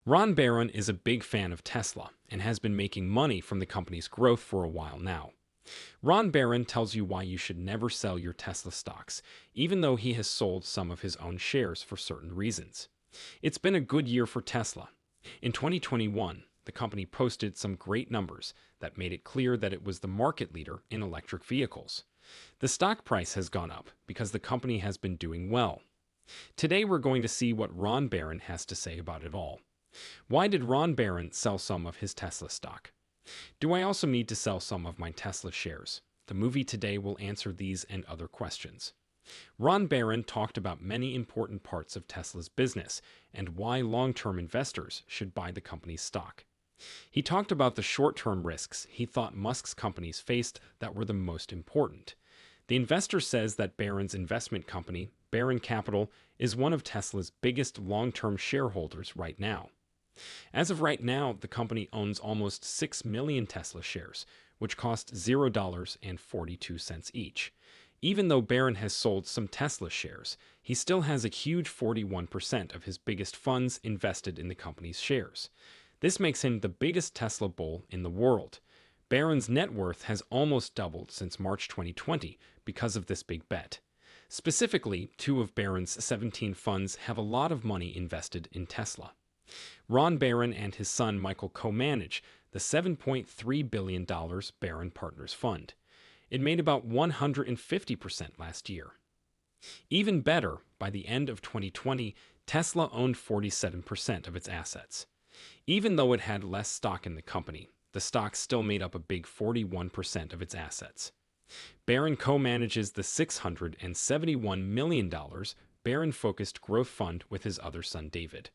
Ron Barron is a big fan of Tesla and has been making money from the company's growth for a while now. Ron Barron tells you why you should never sell your Tesla stocks, even though he has sold some of his own shares for certain reasons. It's been a good year for Tesla. In 2021, the company posted some great numbers that made it clear that it was the market leader in electric vehicles. The stock price has gone up because the company has been doing well. Today, we're going to see what Ron Barron has to say about it all. Why did Ron Barron sell some of his Tesla stock? Do I also need to sell some of my Tesla shares? The movie today will answer these and other questions. Ron Barron talked about many important parts of Tesla's business and why long-term investors should buy the company's stock. He talked about the short-term risks he thought Musk's companies faced that were the most important. The investor says that Barron's investment company, Barron Capital, is one of Tesla's biggest long-term shareholders right now. As of right now, the company owns almost 6 million Tesla shares, which cost $0.42 each. Even though Barron has sold some Tesla shares, he still has a huge 41% of his biggest funds invested in the company's shares. This makes him the biggest Tesla bull in the world. Barron's net worth has almost doubled since March 2020 because of this big bet. Specifically, 2 of Barron's 17 funds have a lot of money invested in Tesla. Ron Barron and his son Michael co-manage the $7.3 billion Barron Partners Fund. It made about 150% last year. Even better, by the end of 2020, Tesla owned 47% of its assets. Even though it had less stock in the company, the stock still made up a big 41% of its assets. Barron co-manages the $671 million Barron-focused growth fund with his other son David.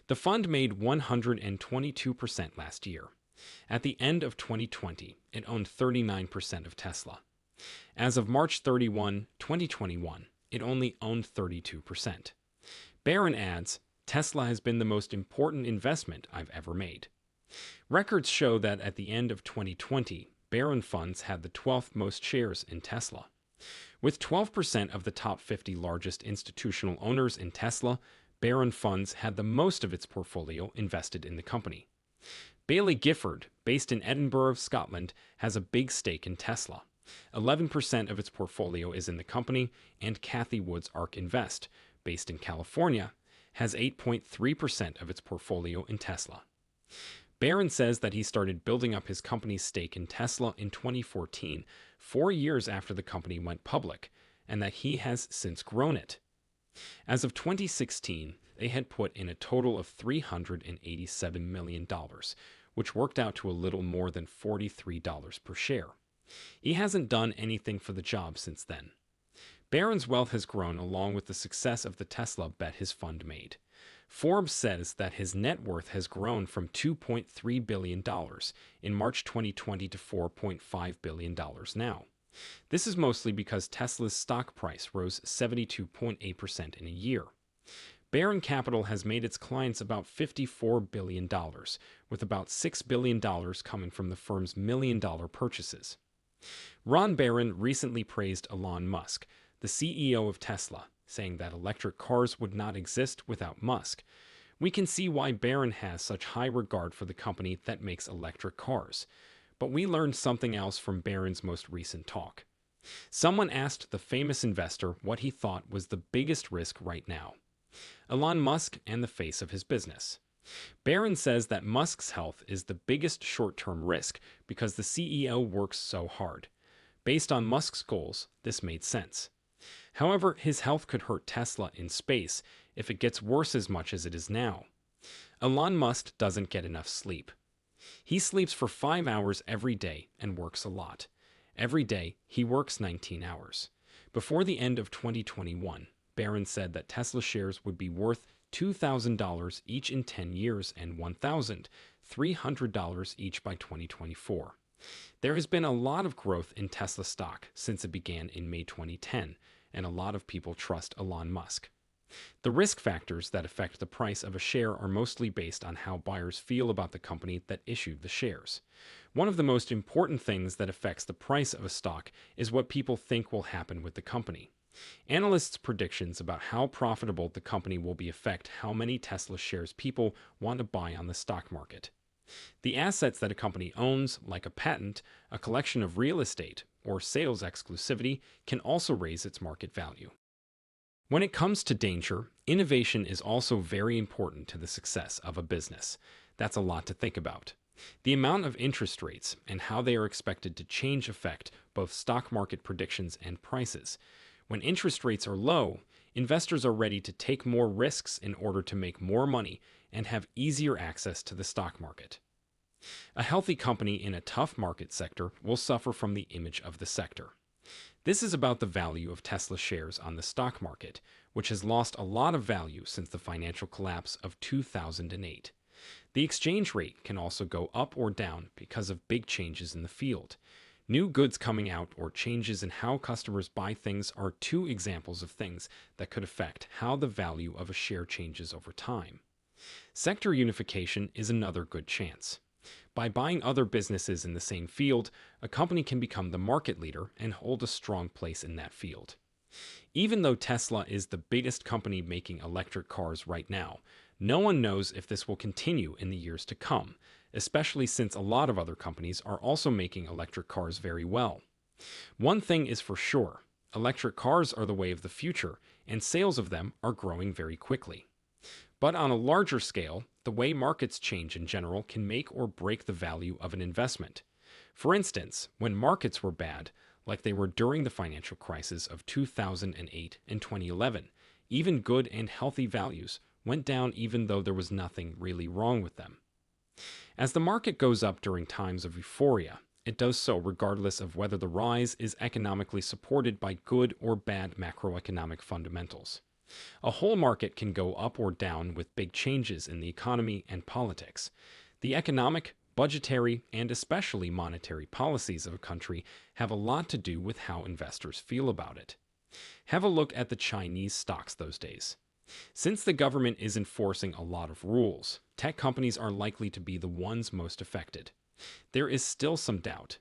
The fund made 122% last year. At the end of 2020, it owned 39% of Tesla. As of March 31, 2021, it only owned 32%. Barron adds, Tesla has been the most important investment I've ever made. Records show that at the end of 2020, Barron funds had the 12th most shares in Tesla. With 12% of the top 50 largest institutional owners in Tesla, Barron funds had the most of its portfolio invested in the company. Baillie Gifford, based in Edinburgh, Scotland, has a big stake in Tesla. 11% of its portfolio is in the company, and Cathie Wood's ARK Invest, based in California, has 8.3% of its portfolio in Tesla. Barron says that he started building up his company's stake in Tesla in 2014, 4 years after the company went public, and that he has since grown it. As of 2016, they had put in a total of $387 million, which worked out to a little more than $43 per share. He hasn't done anything for the job since then. Barron's wealth has grown along with the success of the Tesla bet his fund made. Forbes says that his net worth has grown from $2.3 billion in March 2020 to $4.5 billion now. This is mostly because Tesla's stock price rose 72.8% in a year. Barron Capital has made its clients about $54 billion, with about $6 billion coming from the firm's million-dollar purchases. Ron Barron recently praised Elon Musk, the CEO of Tesla, saying that electric cars would not exist without Musk. We can see why Barron has such high regard for the company that makes electric cars. But we learned something else from Barron's most recent talk. Someone asked the famous investor what he thought was the biggest risk right now. Elon Musk and the face of his business. Barron says that Musk's health is the biggest short-term risk because the CEO works so hard. Based on Musk's goals, this made sense. However, his health could hurt Tesla in space if it gets worse as much as it is now. Elon Musk doesn't get enough sleep. He sleeps for 5 hours every day and works a lot. Every day, he works 19 hours. Before the end of 2021, Barron said that Tesla shares would be worth $2,000 each in 10 years and $1,300 each by 2024. There has been a lot of growth in Tesla stock since it began in May 2010, and a lot of people trust Elon Musk. The risk factors that affect the price of a share are mostly based on how buyers feel about the company that issued the shares. One of the most important things that affects the price of a stock is what people think will happen with the company. Analysts' predictions about how profitable the company will be affect how many Tesla shares people want to buy on the stock market. The assets that a company owns, like a patent, a collection of real estate, or sales exclusivity, can also raise its market value. When it comes to danger, innovation is also very important to the success of a business. That's a lot to think about. The amount of interest rates and how they are expected to change affect both stock market predictions and prices. When interest rates are low, investors are ready to take more risks in order to make more money and have easier access to the stock market. A healthy company in a tough market sector will suffer from the image of the sector. This is about the value of Tesla shares on the stock market, which has lost a lot of value since the financial collapse of 2008. The exchange rate can also go up or down because of big changes in the field. New goods coming out or changes in how customers buy things are two examples of things that could affect how the value of a share changes over time. Sector unification is another good chance. By buying other businesses in the same field, a company can become the market leader and hold a strong place in that field. Even though Tesla is the biggest company making electric cars right now, no one knows if this will continue in the years to come, especially since a lot of other companies are also making electric cars very well. One thing is for sure, electric cars are the way of the future, and sales of them are growing very quickly. But on a larger scale, the way markets change in general can make or break the value of an investment. For instance, when markets were bad, like they were during the financial crisis of 2008 and 2011, even good and healthy values went down even though there was nothing really wrong with them. As the market goes up during times of euphoria, it does so regardless of whether the rise is economically supported by good or bad macroeconomic fundamentals. A whole market can go up or down with big changes in the economy and politics. The economic, budgetary, and especially monetary policies of a country have a lot to do with how investors feel about it. Have a look at the Chinese stocks those days. Since the government is enforcing a lot of rules, tech companies are likely to be the ones most affected. There is still some doubt.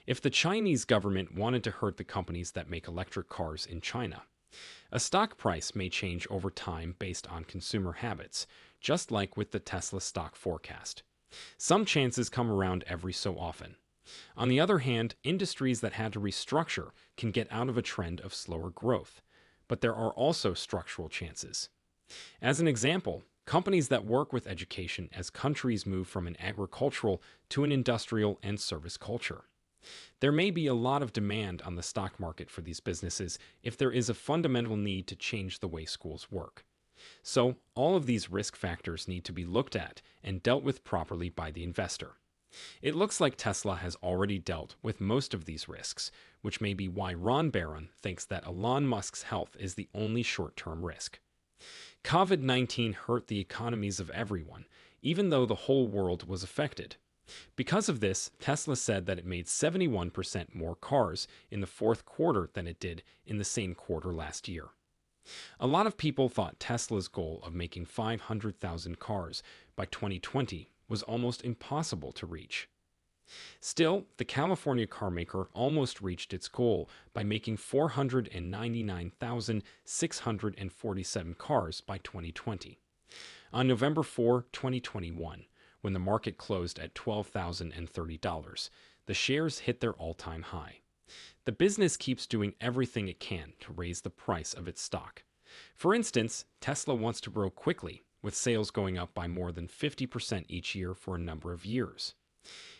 If the Chinese government wanted to hurt the companies that make electric cars in China, a stock price may change over time based on consumer habits, just like with the Tesla stock forecast. Some chances come around every so often. On the other hand, industries that had to restructure can get out of a trend of slower growth, but there are also structural chances. As an example, companies that work with education as countries move from an agricultural to an industrial and service culture. There may be a lot of demand on the stock market for these businesses if there is a fundamental need to change the way schools work. So, all of these risk factors need to be looked at and dealt with properly by the investor. It looks like Tesla has already dealt with most of these risks, which may be why Ron Barron thinks that Elon Musk's health is the only short-term risk. COVID-19 hurt the economies of everyone, even though the whole world was affected. Because of this, Tesla said that it made 71% more cars in the fourth quarter than it did in the same quarter last year. A lot of people thought Tesla's goal of making 500,000 cars by 2020 was almost impossible to reach. Still, the California carmaker almost reached its goal by making 499,647 cars by 2020. On November 4, 2021, when the market closed at $12,030, the shares hit their all-time high. The business keeps doing everything it can to raise the price of its stock. For instance, Tesla wants to grow quickly, with sales going up by more than 50% each year for a number of years.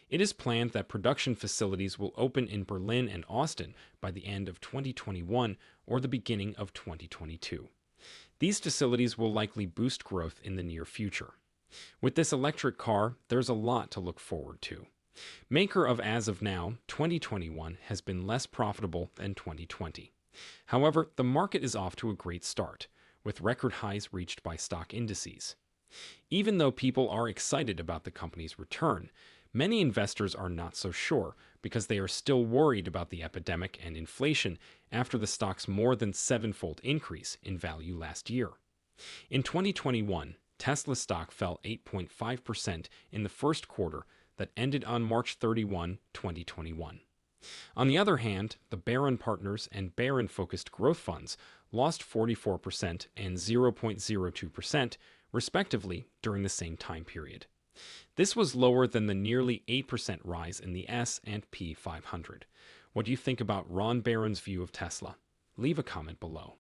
It is planned that production facilities will open in Berlin and Austin by the end of 2021 or the beginning of 2022. These facilities will likely boost growth in the near future. With this electric car, there's a lot to look forward to. Maker of as of now, 2021 has been less profitable than 2020. However, the market is off to a great start, with record highs reached by stock indices. Even though people are excited about the company's return, many investors are not so sure because they are still worried about the epidemic and inflation after the stock's more than seven-fold increase in value last year. In 2021, Tesla stock fell 8.5% in the first quarter that ended on March 31, 2021. On the other hand, the Barron Partners and Barron Focused Growth Funds lost 44% and 0.02%, respectively, during the same time period. This was lower than the nearly 8% rise in the S&P 500. What do you think about Ron Barron's view of Tesla? Leave a comment below.